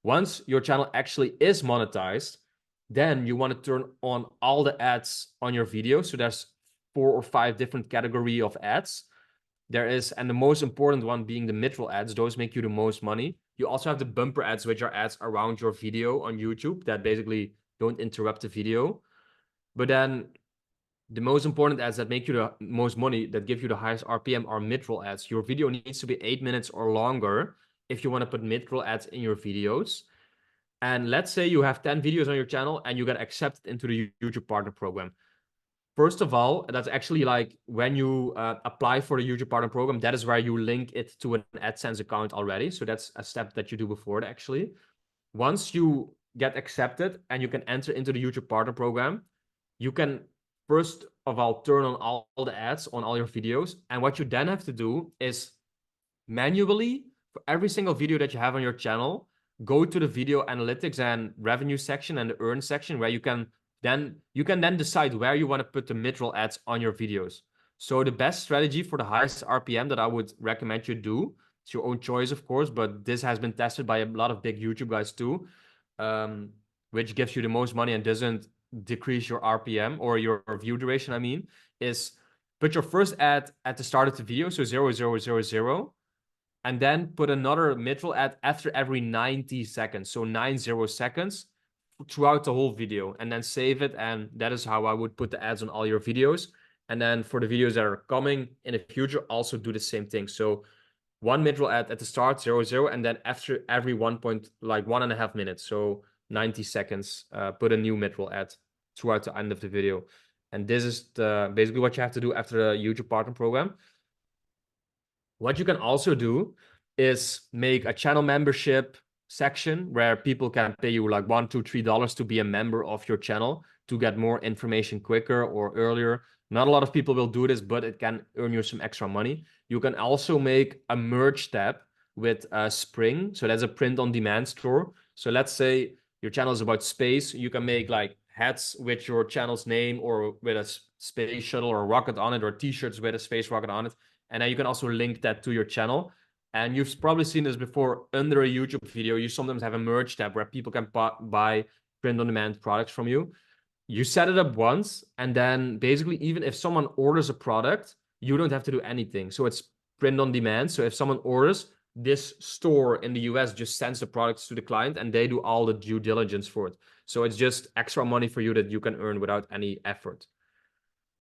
Once your channel actually is monetized, then you want to turn on all the ads on your video. So there's 4 or 5 different category of ads. There is, and the most important one being the mid-roll ads. Those make you the most money. You also have the bumper ads, which are ads around your video on YouTube that basically don't interrupt the video. But then the most important ads that make you the most money, that give you the highest RPM, are mid-roll ads. Your video needs to be 8 minutes or longer if you want to put mid-roll ads in your videos. And let's say you have 10 videos on your channel and you get accepted into the YouTube Partner Program. First of all, that's actually like when you apply for the YouTube Partner Program, that is where you link it to an AdSense account already. So that's a step that you do before it, actually. Once you get accepted and you can enter into the YouTube Partner Program, you can first of all turn on all the ads on all your videos. And what you then have to do is manually, for every single video that you have on your channel, go to the video analytics and revenue section and the earn section, where you can then decide where you want to put the mid-roll ads on your videos. So the best strategy for the highest RPM that I would recommend you do, it's your own choice, of course, but this has been tested by a lot of big YouTube guys too, which gives you the most money and doesn't decrease your RPM or your view duration, I mean, is put your first ad at the start of the video, so 0,000, and then put another mid-roll ad after every 90 seconds, so 90 seconds throughout the whole video, and then save it. And that is how I would put the ads on all your videos. And then for the videos that are coming in the future, also do the same thing. So one mid-roll ad at the start, 0,0, and then after every 1.5 minutes, so 90 seconds, put a new mid-roll ad throughout the end of the video. And this is basically what you have to do after the YouTube Partner Program. What you can also do is make a channel membership section where people can pay you like $1, $2, $3 to be a member of your channel to get more information quicker or earlier. Not a lot of people will do this, but it can earn you some extra money. You can also make a merch tab with Spring. So that's a print-on-demand store. So let's say your channel is about space. You can make like hats with your channel's name or with a space shuttle or a rocket on it, or t-shirts with a space rocket on it. And then you can also link that to your channel. And you've probably seen this before under a YouTube video. You sometimes have a merch tab where people can buy print-on-demand products from you. You set it up once, and then basically even if someone orders a product, you don't have to do anything. So it's print-on-demand. So if someone orders, this store in the US just sends the products to the client and they do all the due diligence for it. So it's just extra money for you that you can earn without any effort.